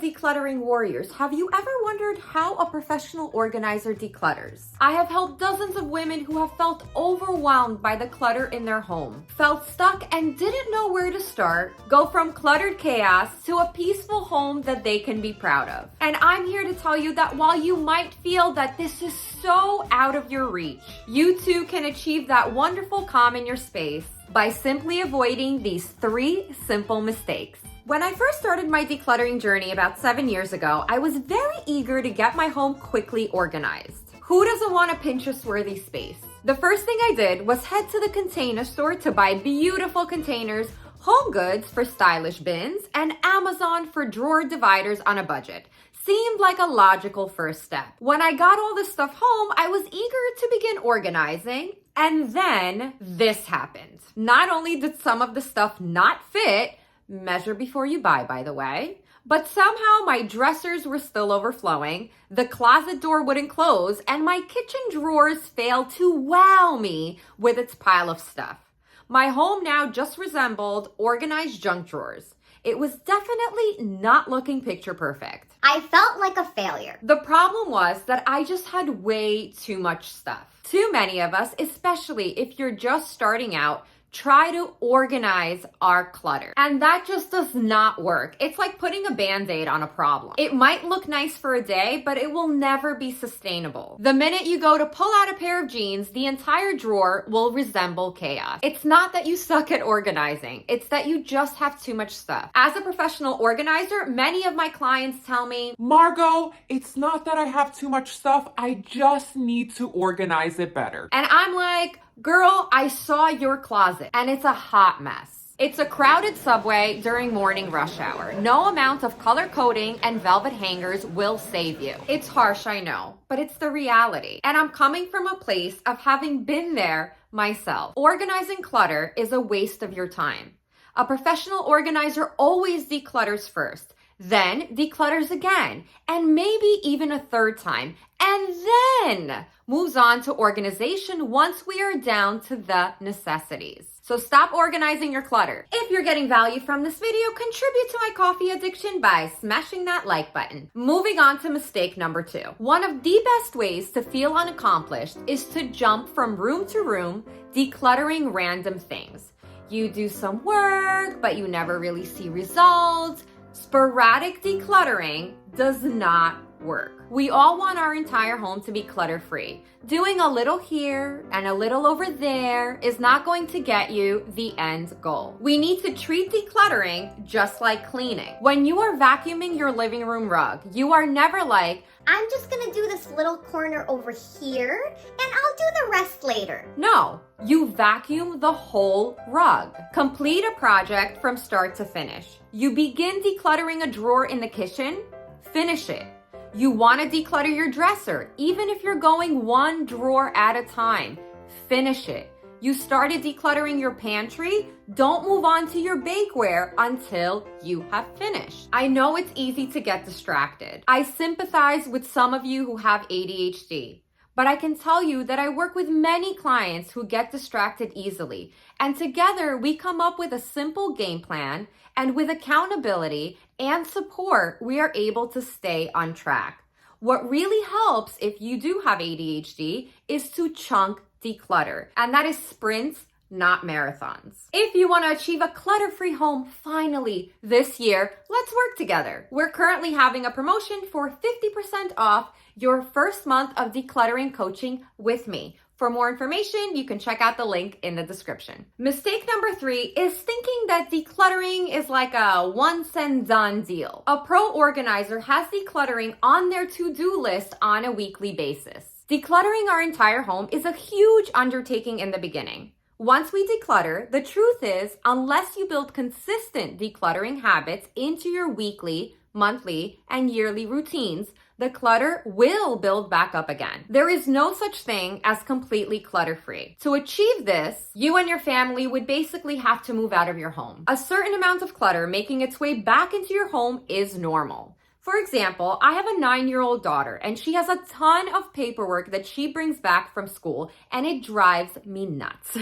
decluttering warriors, have you ever wondered how a professional organizer declutters? I have helped dozens of women who have felt overwhelmed by the clutter in their home, felt stuck and didn't know where to start, go from cluttered chaos to a peaceful home that they can be proud of. And I'm here to tell you that while you might feel that this is so out of your reach, you too can achieve that wonderful calm in your space by simply avoiding these 3 simple mistakes. When I first started my decluttering journey about 7 years ago, I was very eager to get my home quickly organized. Who doesn't want a Pinterest-worthy space? The first thing I did was head to the container store to buy beautiful containers, Home Goods for stylish bins, and Amazon for drawer dividers on a budget. Seemed like a logical first step. When I got all this stuff home, I was eager to begin organizing, and then this happened. Not only did some of the stuff not fit, measure before you buy, by the way, but somehow my dressers were still overflowing, the closet door wouldn't close, and my kitchen drawers failed to wow me with its pile of stuff. My home now just resembled organized junk drawers. It was definitely not looking picture perfect. I felt like a failure. The problem was that I just had way too much stuff. Too many of us, especially if you're just starting out, try to organize our clutter. And that just does not work. It's like putting a Band-Aid on a problem. It might look nice for a day, but it will never be sustainable. The minute you go to pull out a pair of jeans, the entire drawer will resemble chaos. It's not that you suck at organizing. It's that you just have too much stuff. As a professional organizer, many of my clients tell me, Margo, it's not that I have too much stuff. I just need to organize it better. And I'm like, girl, I saw your closet and it's a hot mess. It's a crowded subway during morning rush hour. No amount of color coding and velvet hangers will save you. It's harsh, I know, but it's the reality. And I'm coming from a place of having been there myself. Organizing clutter is a waste of your time. A professional organizer always declutters first, then declutters again, and maybe even a third time, and then moves on to organization once we are down to the necessities. So stop organizing your clutter. If you're getting value from this video, contribute to my coffee addiction by smashing that like button. Moving on to mistake number 2. One of the best ways to feel unaccomplished is to jump from room to room, decluttering random things. You do some work, but you never really see results. Sporadic decluttering does not work. We all want our entire home to be clutter-free. Doing a little here and a little over there is not going to get you the end goal. We need to treat decluttering just like cleaning. When you are vacuuming your living room rug, you are never like, I'm just gonna do this little corner over here and I'll do the rest later. No, you vacuum the whole rug. Complete a project from start to finish. You begin decluttering a drawer in the kitchen, finish it. You want to declutter your dresser, even if you're going one drawer at a time, finish it. You started decluttering your pantry, don't move on to your bakeware until you have finished. I know it's easy to get distracted. I sympathize with some of you who have ADHD, but I can tell you that I work with many clients who get distracted easily, and together we come up with a simple game plan, and with accountability and support, we are able to stay on track. What really helps if you do have ADHD is to chunk declutter, and that is sprints, not marathons. If you want to achieve a clutter-free home finally this year, let's work together. We're currently having a promotion for 50% off your first month of decluttering coaching with me. For more information, you can check out the link in the description. Mistake number 3 is thinking that decluttering is like a once and done deal. A pro organizer has decluttering on their to-do list on a weekly basis. Decluttering our entire home is a huge undertaking in the beginning. Once we declutter, the truth is, unless you build consistent decluttering habits into your weekly, monthly, and yearly routines, the clutter will build back up again. There is no such thing as completely clutter-free. To achieve this, you and your family would basically have to move out of your home. A certain amount of clutter making its way back into your home is normal. For example, I have a 9-year-old daughter and she has a ton of paperwork that she brings back from school and it drives me nuts.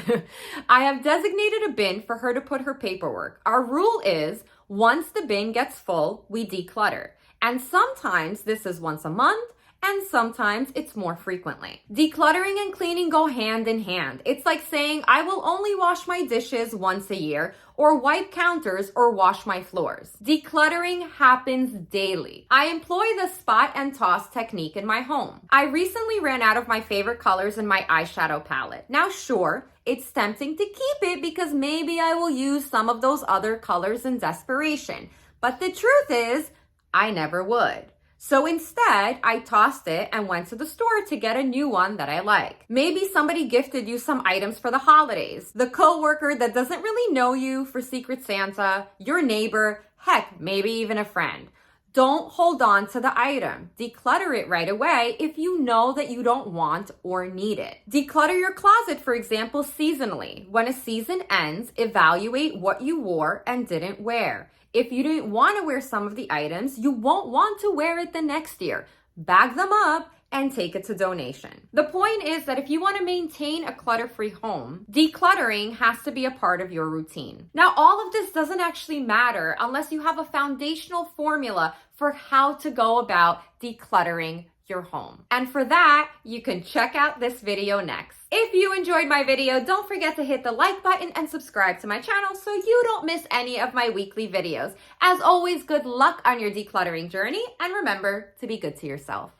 I have designated a bin for her to put her paperwork. Our rule is Once the bin gets full, we declutter. And sometimes this is once a month, and sometimes it's more frequently. Decluttering and cleaning go hand in hand. It's like saying, I will only wash my dishes once a year, or wipe counters, or wash my floors. Decluttering happens daily. I employ the spot and toss technique in my home. I recently ran out of my favorite colors in my eyeshadow palette. Now, sure, it's tempting to keep it because maybe I will use some of those other colors in desperation. But the truth is, I never would. So instead, I tossed it and went to the store to get a new one that I like. Maybe somebody gifted you some items for the holidays. The coworker that doesn't really know you for Secret Santa, your neighbor, heck, maybe even a friend. Don't hold on to the item. Declutter it right away if you know that you don't want or need it. Declutter your closet, for example, seasonally. When a season ends, evaluate what you wore and didn't wear. If you didn't want to wear some of the items, you won't want to wear it the next year. Bag them up and take it to donation. The point is that if you want to maintain a clutter-free home, decluttering has to be a part of your routine. Now, all of this doesn't actually matter unless you have a foundational formula for how to go about decluttering your home. And for that, you can check out this video next. If you enjoyed my video, don't forget to hit the like button and subscribe to my channel so you don't miss any of my weekly videos. As always, good luck on your decluttering journey, and remember to be good to yourself.